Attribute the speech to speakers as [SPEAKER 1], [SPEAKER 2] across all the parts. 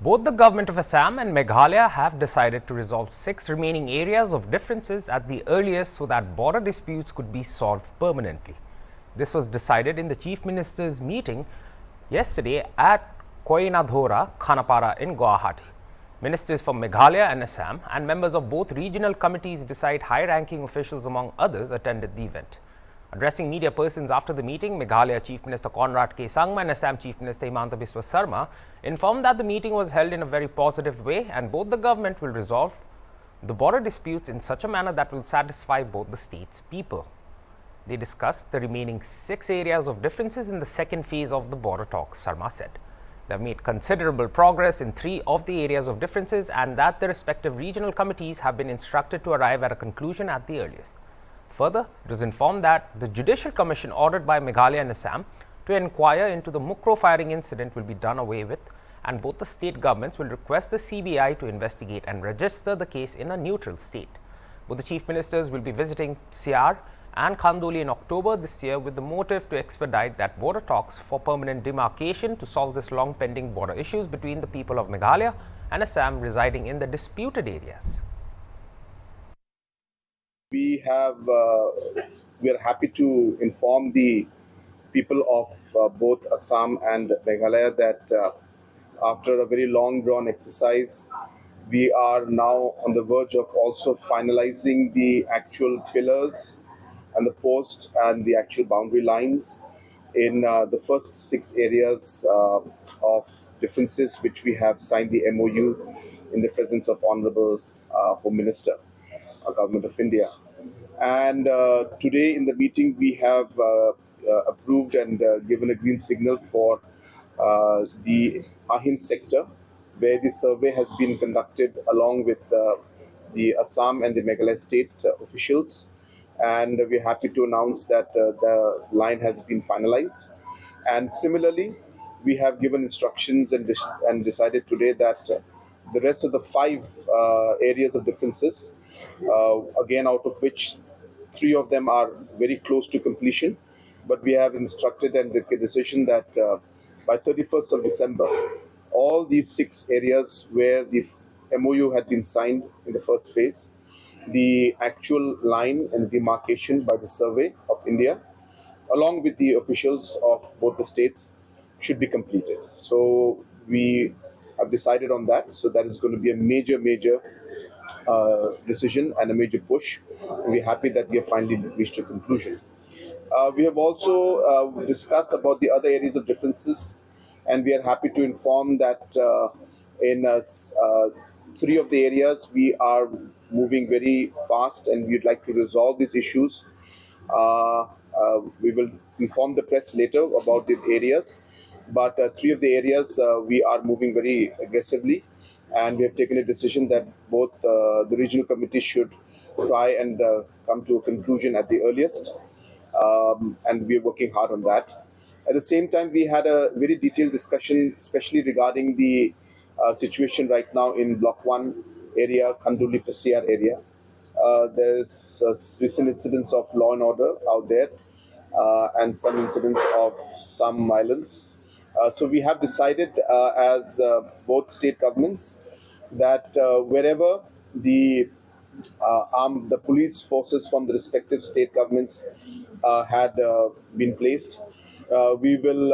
[SPEAKER 1] Both the government of Assam and Meghalaya have decided to resolve 6 remaining areas of differences at the earliest so that border disputes could be solved permanently. This was decided in the Chief Minister's meeting yesterday at Koinadhora, Khanapara in Guwahati. Ministers from Meghalaya and Assam and members of both regional committees beside high-ranking officials among others attended the event. Addressing media persons after the meeting, Meghalaya Chief Minister Conrad K. Sangma and Assam Chief Minister Himanta Biswa Sarma informed that the meeting was held in a very positive way and both the government will resolve the border disputes in such a manner that will satisfy both the states' people. They discussed the remaining 6 areas of differences in the second phase of the border talks, Sarma said. They have made considerable progress in 3 of the areas of differences and that the respective regional committees have been instructed to arrive at a conclusion at the earliest. Further, it was informed that the Judicial Commission ordered by Meghalaya and Assam to inquire into the Mukro firing incident will be done away with and both the state governments will request the CBI to investigate and register the case in a neutral state. Both the chief ministers will be visiting Siar and Khandoli in October this year with the motive to expedite that border talks for permanent demarcation to solve this long pending border issues between the people of Meghalaya and Assam residing in the disputed areas.
[SPEAKER 2] We are happy to inform the people of both Assam and Meghalaya that after a very long drawn exercise, we are now on the verge of also finalizing the actual pillars and the post and the actual boundary lines in the first 6 areas of differences which we have signed the MOU in the presence of Honorable Home Minister, Government of India. And today in the meeting we have approved and given a green signal for the Ahin sector, where the survey has been conducted along with the Assam and the Meghalaya state officials. And we're happy to announce that the line has been finalized. And similarly, we have given instructions and decided today that the rest of the 5 areas of differences, again out of which 3 of them are very close to completion, but we have instructed and the decision that by 31st of December, all these 6 areas where the MOU had been signed in the first phase, the actual line and demarcation by the survey of India, along with the officials of both the states, should be completed. So we have decided on that. So that is going to be a major decision and a major push. We're happy that we have finally reached a conclusion. We have also discussed about the other areas of differences, and we are happy to inform that in 3 of the areas we are moving very fast and we'd like to resolve these issues. We will inform the press later about the areas, but 3 of the areas we are moving very aggressively, and we have taken a decision that both the regional committee should try and come to a conclusion at the earliest, and we are working hard on that. At the same time, we had a very detailed discussion, especially regarding the situation right now in Block 1 area, Khandoli Pasiar area. There's recent incidents of law and order out there and some incidents of some violence. So we have decided as both state governments that wherever the police forces from the respective state governments had been placed, we will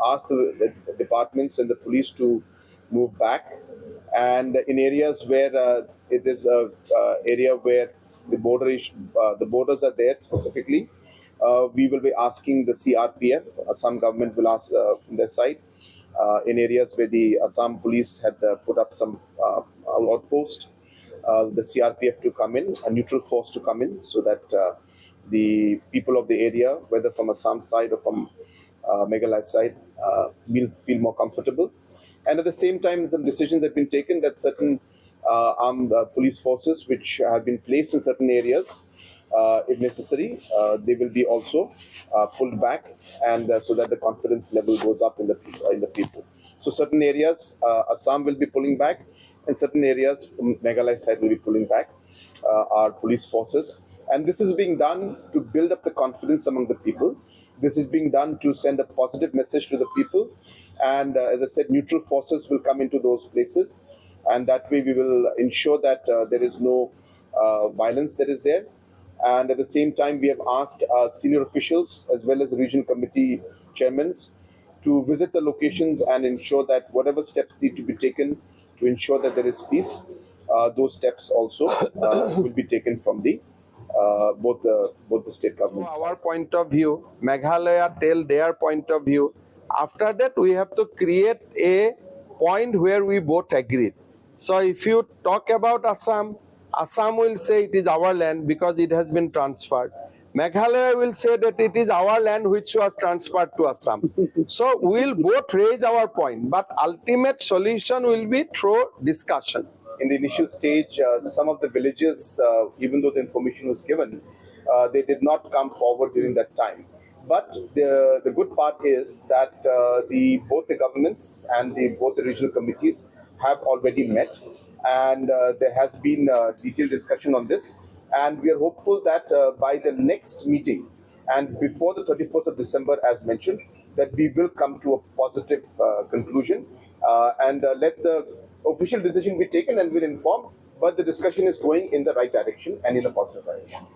[SPEAKER 2] ask the departments and the police to move back. And in areas where it is a area where the borders are there specifically, we will be asking the CRPF. Assam government will ask from their side in areas where the Assam police had put up some outpost, the CRPF to come in, a neutral force to come in, so that the people of the area, whether from Assam side or from Meghalaya side, will feel more comfortable. And at the same time, some decisions have been taken that certain armed police forces which have been placed in certain areas, if necessary, they will be also pulled back, and so that the confidence level goes up in the people. So certain areas, Assam will be pulling back, and certain areas, Meghalaya side will be pulling back our police forces. And this is being done to build up the confidence among the people. This is being done to send a positive message to the people, And as I said, neutral forces will come into those places, and that way we will ensure that there is no violence that is there. And at the same time, we have asked senior officials as well as the regional committee chairmen to visit the locations and ensure that whatever steps need to be taken to ensure that there is peace, those steps also will be taken from the both the state governments.
[SPEAKER 3] Our point of view, Meghalaya tell their point of view. After that, we have to create a point where we both agree. So if you talk about Assam, Assam will say it is our land because it has been transferred. Meghalaya will say that it is our land which was transferred to Assam. So we'll both raise our point, but ultimate solution will be through discussion.
[SPEAKER 2] In the initial stage, some of the villages, even though the information was given, they did not come forward during that time. But the good part is that both the governments and both the regional committees have already met, and there has been detailed discussion on this. And we are hopeful that by the next meeting and before the 31st of December, as mentioned, that we will come to a positive conclusion and let the official decision be taken and will inform. But the discussion is going in the right direction and in a positive direction.